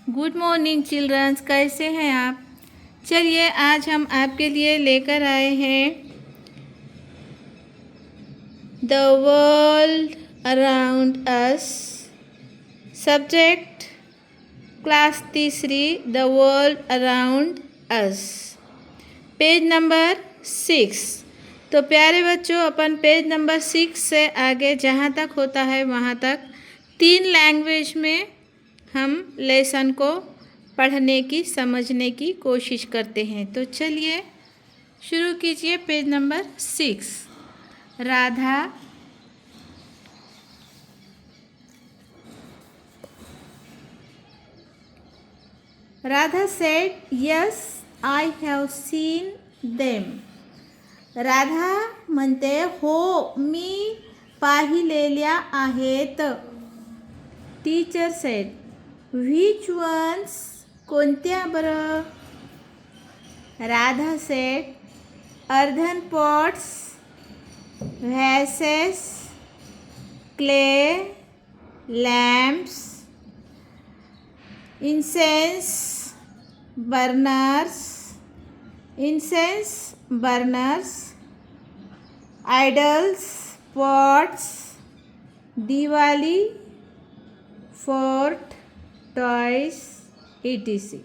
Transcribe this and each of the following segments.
Good morning children's, कैसे हैं आप। चलिए आज हम आपके लिए लेकर आए हैं the world around us. Subject class तीसरी, the world around us, page number 6। तो प्यारे बच्चों, अपन पेज नंबर 6 से आगे जहाँ तक होता है वहाँ तक 3 लैंग्वेज में हम लेसन को पढ़ने की समझने की कोशिश करते हैं। तो चलिए शुरू कीजिए। Page number 6। Radha Radha said yes I have seen them. Radha म्हणते हो मी पाहिलेल्या आहेत। टीचर सेड व्हिच वन्स, कोणत्या बरं। Radha said earthen pots, vases, clay, lamps, incense burners, idols, pots, Diwali, fort, toys, etc.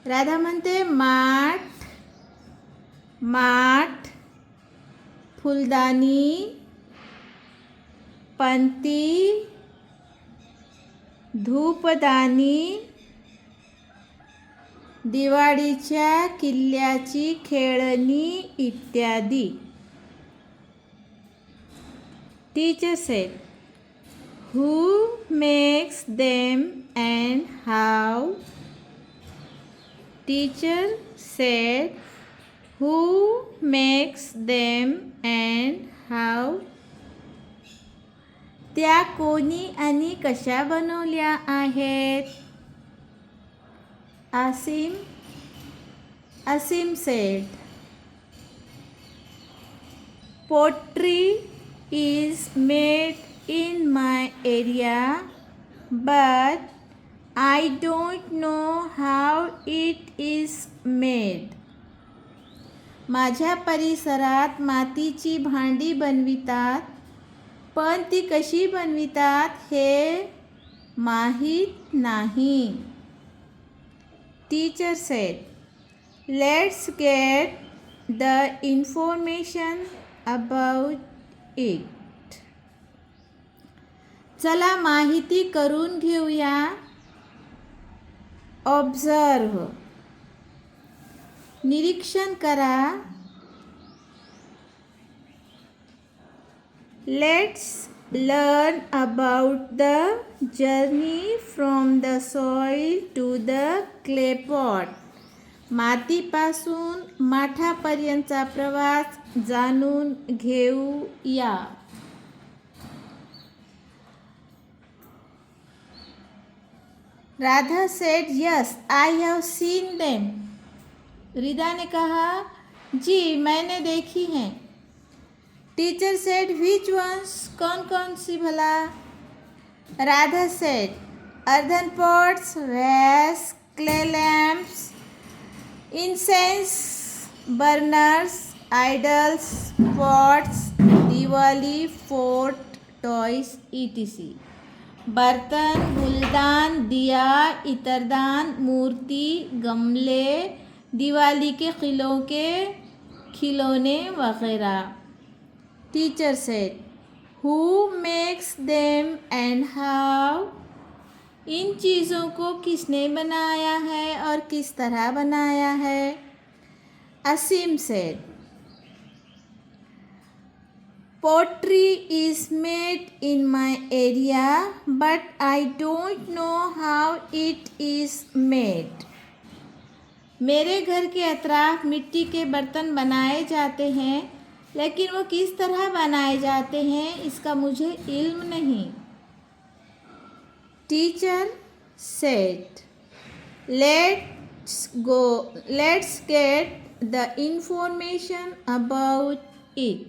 Radha म्हणते माठ, फुलदाणी, पंती, धूपदाणी, दिवाळीच्या किल्ल्याची खेळणी इत्यादी। Teacher said who makes them and how? Teacher said who makes them and how? त्या कोणी आणि कशा बनवल्या आहेत? Asim said pottery is made in my area, but I don't know how it is made. माझ्या परिसरात मातीची भांडी बनवितात, पण ती कशी बनवितात हे माहीत नाही. Teacher said let's get the information about it. चला माहिती करून घेऊया. ऑब्झर्व, निरीक्षण करा. Let's learn about the journey from the soil to the clay pot. मातीपासून माठापर्यंतचा प्रवास जाणून घेऊया. Radha said yes I have seen them. Rida ने कहा जी मैंने देखी हैं. टीचर सेड व्हिच वंस, कौन कौन सी भला. Radha said earthen pots, vase, clay lamps, incense burners, idols, pots, Diwali, fort, toys etc. बर्तन, गुलदान, दिया, इतरदान, मूर्ति, गमले, दिवाली के खिलौने वगैरह. Teacher said who makes them and how. इन चीज़ों को किसने बनाया है और किस तरह बनाया है. असीम said Pottery is made in my area, but I don't know how it is made. मेरे घर के अतराफ मिट्टी के बर्तन बनाए जाते हैं, लेकिन वो किस तरह बनाए जाते हैं इसका मुझे इल्म नहीं. Teacher said let's get the information about it.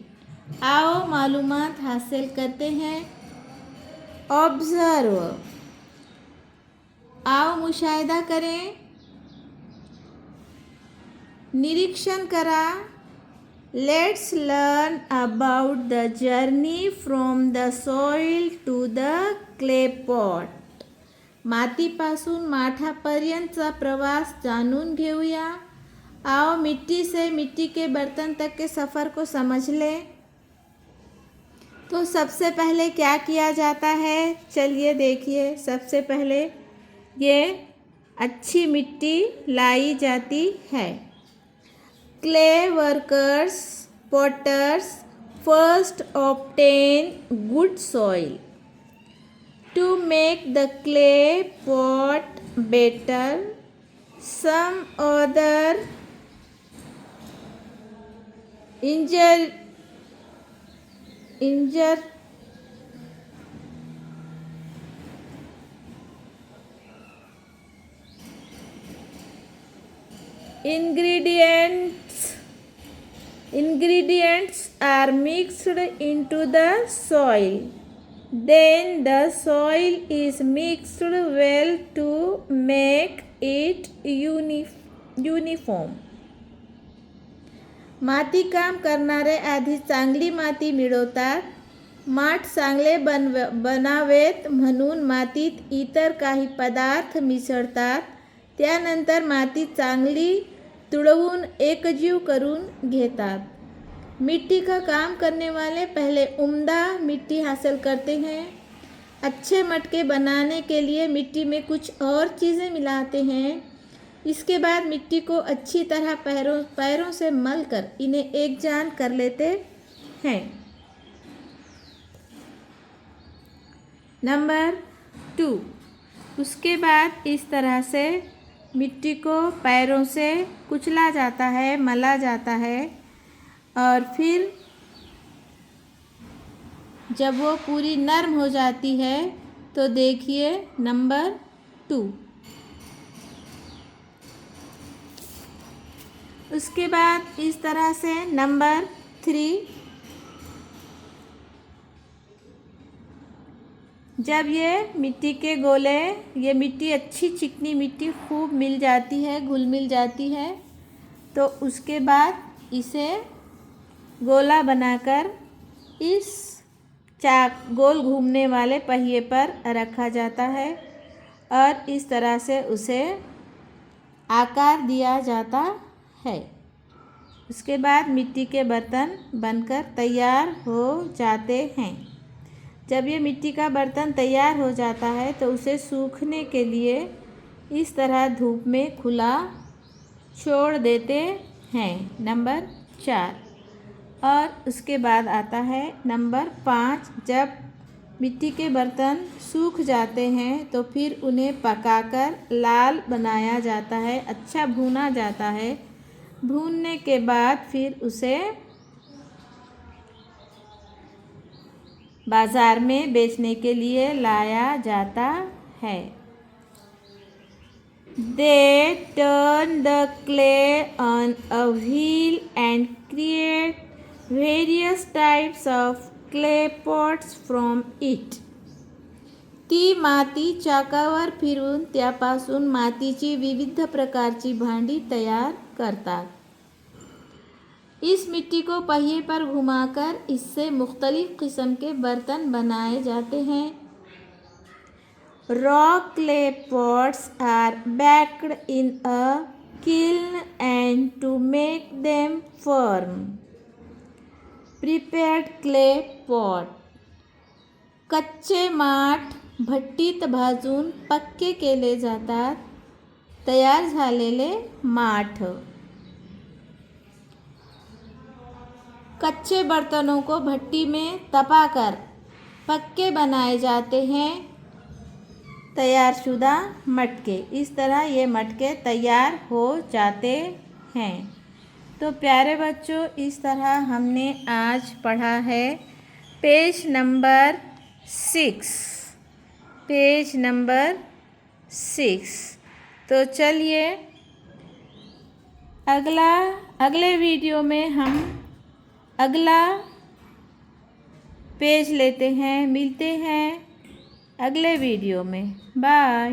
आओ मालूमात हासिल करते हैं. ऑब्जर्व, आओ मुशाहिदा करें, निरीक्षण करा। Let's learn about the journey from the soil to the clay pot. मातीपासून माठापर्यंतचा प्रवास जाणून घेऊया। आओ मिट्टी से मिट्टी के बर्तन तक के सफ़र को समझ लें। तो सबसे पहले क्या किया जाता है, चलिए देखिए। सबसे पहले ये अच्छी मिट्टी लाई जाती है। Clay workers potters first obtain good soil to make the clay pot better. Some other ingredients are mixed into the soil. Then the soil is mixed well to make it uniform. माती काम करणारे आधी चांगली माती मिळवतात. माठ चांगले बनावेत म्हणून मातीत इतर काही पदार्थ मिसळतात. त्यानंतर माती चांगली तुड़वून एकजीव करून घेतात. मिट्टी का काम करने वाले पहले उम्दा मिट्टी हासिल करते हैं। अच्छे मटके बनाने के लिए मिट्टी में कुछ और चीज़ें मिलाते हैं। इसके बाद मिट्टी को अच्छी तरह पैरों से मलकर इन्हें एकजान कर लेते हैं। नंबर 2, उसके बाद इस तरह से मिट्टी को पैरों से कुचला जाता है, मला जाता है, और फिर जब वो पूरी नरम हो जाती है तो देखिए नंबर 2। उसके बाद इस तरह से नंबर 3, जब ये मिट्टी के गोले, ये मिट्टी अच्छी चिकनी मिट्टी खूब मिल जाती है, घुल मिल जाती है, तो उसके बाद इसे गोला बनाकर इस चाक गोल घूमने वाले पहिए पर रखा जाता है और इस तरह से उसे आकार दिया जाता है। उसके बाद मिट्टी के बर्तन बनकर तैयार हो जाते हैं। जब ये मिट्टी का बर्तन तैयार हो जाता है तो उसे सूखने के लिए इस तरह धूप में खुला छोड़ देते हैं। नंबर 4, और उसके बाद आता है नंबर 5। जब मिट्टी के बर्तन सूख जाते हैं तो फिर उन्हें पकाकर लाल बनाया जाता है, अच्छा भूना जाता है। भूनने के बाद फिर उसे बाज़ार में बेचने के लिए लाया जाता है। They turn the clay on a wheel and create various types of clay pots from it. ती माती चाकावर फिरून त्यापासून मातीची विविध प्रकारची भांडी तयार करतात। इस मिट्टी को पहिए पर घुमाकर इससे मुख्तलिफ किस्म के बर्तन बनाए जाते हैं। Raw clay pots are baked in a kiln and to make them firm. Prepared clay pot. कच्चे माठ भट्टीत भाजून पक्के केले जातात। तयार झालेले माठ। कच्चे बर्तनों को भट्टी में तपाकर पक्के बनाए जाते हैं। तैयारशुदा मटके, इस तरह ये मटके तैयार हो जाते हैं। तो प्यारे बच्चों, इस तरह हमने आज पढ़ा है पेज नंबर 6। Page number 6। तो चलिए अगले वीडियो में हम अगला पेज लेते हैं। मिलते हैं अगले वीडियो में। बाय।